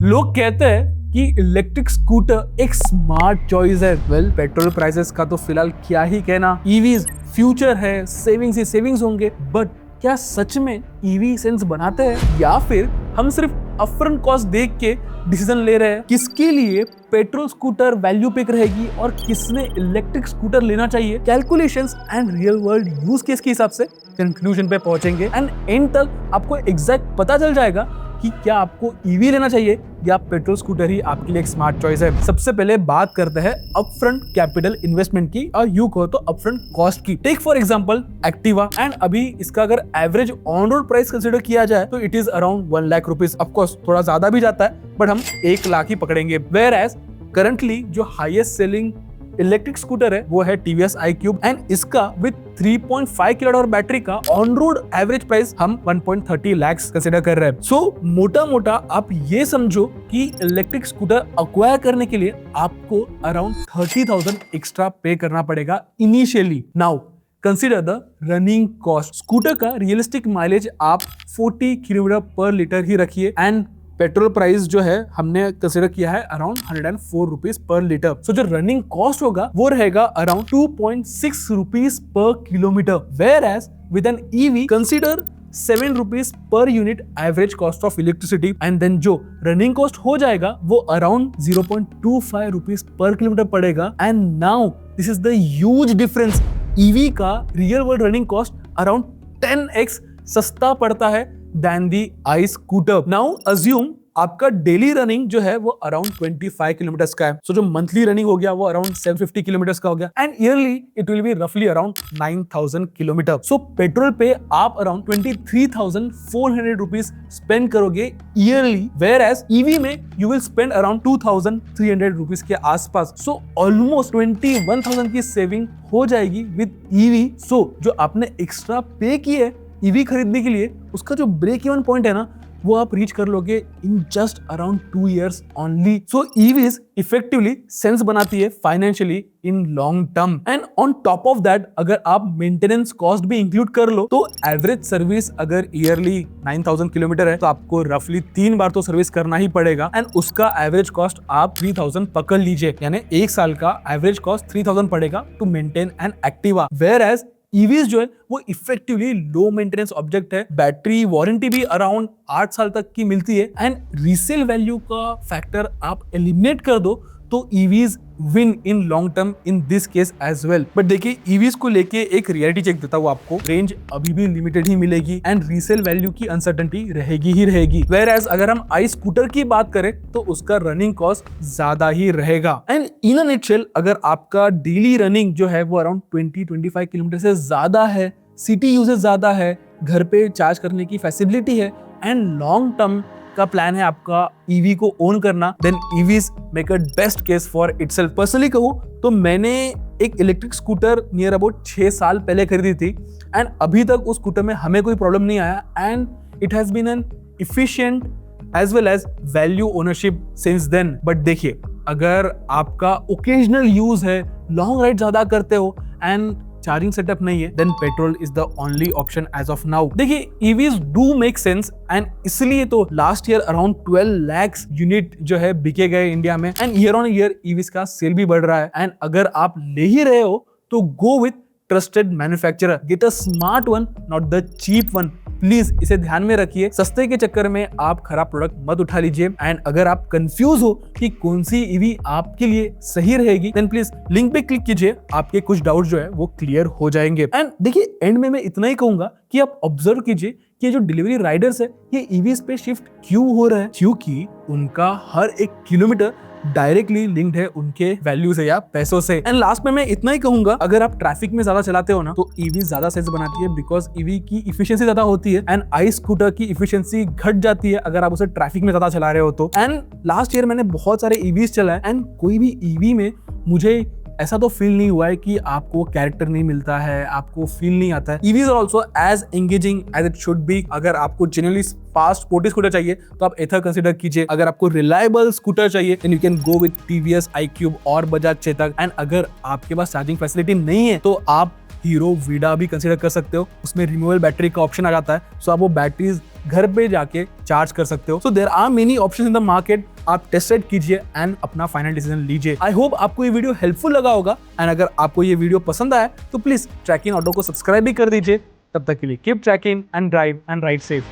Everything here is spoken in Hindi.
लोग कहते हैं कि इलेक्ट्रिक स्कूटर एक स्मार्ट चॉइस है। वेल, पेट्रोल प्राइसेस का तो फिलहाल क्या ही कहना, ईवीज फ्यूचर है, सेविंग्स ही सेविंग्स होंगे। बट क्या सच में ईवी सेंस बनाते हैं, या फिर हम सिर्फ अपफ्रंट कॉस्ट देख के डिसीजन ले रहे हैं? किसके लिए पेट्रोल स्कूटर वैल्यू पिक रहेगी और किसने इलेक्ट्रिक स्कूटर लेना चाहिए? Calculations and real world use case के हिसाब से कंक्लूजन पे पहुंचेंगे एंड एंड तक आपको एग्जैक्ट पता चल जाएगा कि क्या आपको ईवी लेना चाहिए या पेट्रोल स्कूटर ही आपके लिए एक स्मार्ट चॉइस है। सबसे पहले बात करते हैं अपफ्रंट कैपिटल इन्वेस्टमेंट की, और यू कहो तो अपफ्रंट कॉस्ट की। Take for example Activa, and अभी इसका अगर average on road price consider किया जाए तो it is around 1 lakh rupees. Of course थोड़ा ज्यादा भी जाता है, बट हम 1 लाख ही पकड़ेंगे। वेयर एज करंटली जो हाईएस्ट सेलिंग इलेक्ट्रिक स्कूटर है वो है टीवीएस iQube, एंड इसका विद 3.5 किलोवाट बैटरी का ऑन रोड एवरेज प्राइस हम 1.30 लाख कंसीडर कर रहे हैं। सो मोटा मोटा आप ये समझो कि इलेक्ट्रिक स्कूटर अक्वायर करने के लिए आपको अराउंड 30,000 एक्स्ट्रा पे करना पड़ेगा initially. Now consider the running cost. Scooter का रियलिस्टिक माइलेज आप 40 किलोमीटर पर लीटर ही रखिए, एंड पेट्रोल प्राइस जो है हमने कंसीडर किया है around 104 rupees per litre. So जो रनिंग कॉस्ट होगा वो रहेगा around 2.6 rupees per kilometre. Whereas with an EV consider 7 rupees per unit average cost of electricity, and then जो रनिंग कॉस्ट हो जाएगा वो अराउंड 0.25 रुपीज पर किलोमीटर पड़ेगा। And now this is the huge difference. EV का real world running cost around 10x सस्ता पड़ता है than the ICE scooter. Now assume आपका डेली रनिंग जो है वो अराउंड 25 किलोमीटर का है। सो जो मंथली रनिंग हो गया वो अराउंड 750 किलोमीटर का हो गया, and yearly it will be रफली अराउंड 9,000 किलोमीटर। सो पेट्रोल पे आप अराउंड 23,400 रुपीज स्पेंड करोगे ईयरली, वेयर एज ईवी में you will spend around 2,300 rupees के आसपास। सो ऑलमोस्ट 21,000 की सेविंग हो जाएगी विद ईवी। सो जो आपने एक्स्ट्रा पे की है ईवी खरीदने के लिए, उसका जो ब्रेक इवन पॉइंट है ना वो आप रीच कर लोगे in just around 2 years only. So EVs effectively sense बनाती है financially in long term, and on top of that अगर आप मेंटेनेंस कॉस्ट भी इंक्लूड कर लो तो एवरेज सर्विस अगर ईयरली 9,000 किलोमीटर है तो आपको रफली 3 बार तो सर्विस करना ही पड़ेगा, एंड उसका एवरेज कॉस्ट आप 3,000 पकड़ लीजिए, यानी 1 साल का एवरेज कॉस्ट 3,000 पड़ेगा to maintain an Activa. Whereas EVs जो है वो इफेक्टिवली लो मेंटेनेंस ऑब्जेक्ट है। बैटरी वारंटी भी अराउंड 8 साल तक की मिलती है, एंड रीसेल वैल्यू का फैक्टर आप एलिमिनेट कर दो तो EVs win in long term in this case as well. But देखिए ईवीज को लेके एक रियलिटी चेक देता हूँ आपको, रेंज अभी भी लिमिटेड ही मिलेगी एंड रीसेल वैल्यू की अनसर्टेनिटी रहेगी ही रहेगी। वेयर एज अगर हम आई स्कूटर की बात करें तो उसका रनिंग कॉस्ट ज्यादा ही रहेगा, एंड इन अ नटशेल अगर आपका डेली रनिंग जो है वो अराउंड 20-25 किलोमीटर से ज्यादा है, सिटी यूजेस ज्यादा है, घर पे चार्ज करने की फैसिलिटी है, एंड लॉन्ग टर्म का प्लान है आपका ईवी को ओन करना, then EVs make a best case for itself. Personally कहूँ तो मैंने एक इलेक्ट्रिक स्कूटर नियर अबाउट 6 साल पहले खरीदी थी, एंड अभी तक उस स्कूटर में हमें कोई प्रॉब्लम नहीं आया, and it has been an efficient as well as value ownership since then. But देखिए अगर आपका ओकेजनल यूज है, लॉन्ग राइड ज्यादा करते हो एंड चार्जिंग सेटअप नहीं है, then petrol is the only option as of now. देखिए EVs do make sense, and इसलिए तो last year around 12 lakh unit जो है बिके गए इंडिया में, and year on year EVs का सेल भी बढ़ रहा है। एंड अगर आप ले ही रहे हो तो go with trusted manufacturer, get a smart one not the cheap one. Please इसे ध्यान में रखिए, सस्ते के चक्कर में आप खराब प्रोडक्ट मत उठा लीजिए। एंड अगर आप कंफ्यूज हो कि कौन सी ईवी आपके लिए सही रहेगी, देन प्लीज लिंक पे क्लिक कीजिए, आपके कुछ डाउट जो है वो क्लियर हो जाएंगे। एंड देखिए एंड में मैं इतना ही कहूंगा कि आप ऑब्जर्व कीजिए कि ये जो डिलीवरी राइडर्स है ये ईवीज पे शिफ्ट क्यों हो रहा है, क्योंकि उनका हर एक किलोमीटर डायरेक्टली लिंक्ड है उनके वैल्यू से या पैसों से। एंड लास्ट में मैं इतना ही कहूंगा, अगर आप ट्रैफिक में ज्यादा चलाते हो ना तो ईवी ज्यादा सेंस बनाती है, बिकॉज ईवी की इफिशिएंसी ज्यादा होती है, एंड आई स्कूटर की इफिशिएंसी घट जाती है अगर आप उसे ट्रैफिक में ज्यादा चला रहे हो तो। एंड लास्ट ईयर मैंने बहुत सारे ईवीज चलाए, एंड कोई भी ईवी में मुझे ऐसा तो फील नहीं हुआ है कि आपको कैरेक्टर नहीं मिलता है, आपको फील नहीं आता है। EVs are also as engaging as it should be. अगर आपको जेन्युइनली फास्ट स्पोर्टी स्कूटर चाहिए तो आप एथर कंसीडर कीजिए, अगर आपको रिलायबल स्कूटर चाहिए then you can go with TVS iQube और बजाज चेतक, एंड अगर आपके पास चार्जिंग फैसिलिटी नहीं है तो आप हीरो वीडा भी कंसीडर कर सकते हो, उसमें रिमूवेबल बैटरी का ऑप्शन आ जाता है, सो आप वो बैटरीज घर पे जाके चार्ज कर सकते हो। So there are many options in the market. आप टेस्ट राइड कीजिए एंड अपना फाइनल डिसीजन लीजिए। आई होप आपको ये वीडियो हेल्पफुल लगा होगा एंड अगर आपको ये वीडियो पसंद आया तो प्लीज ट्रैकिंग ऑटो को सब्सक्राइब भी कर दीजिए। तब तक के लिए keep trekking and drive and ride safe.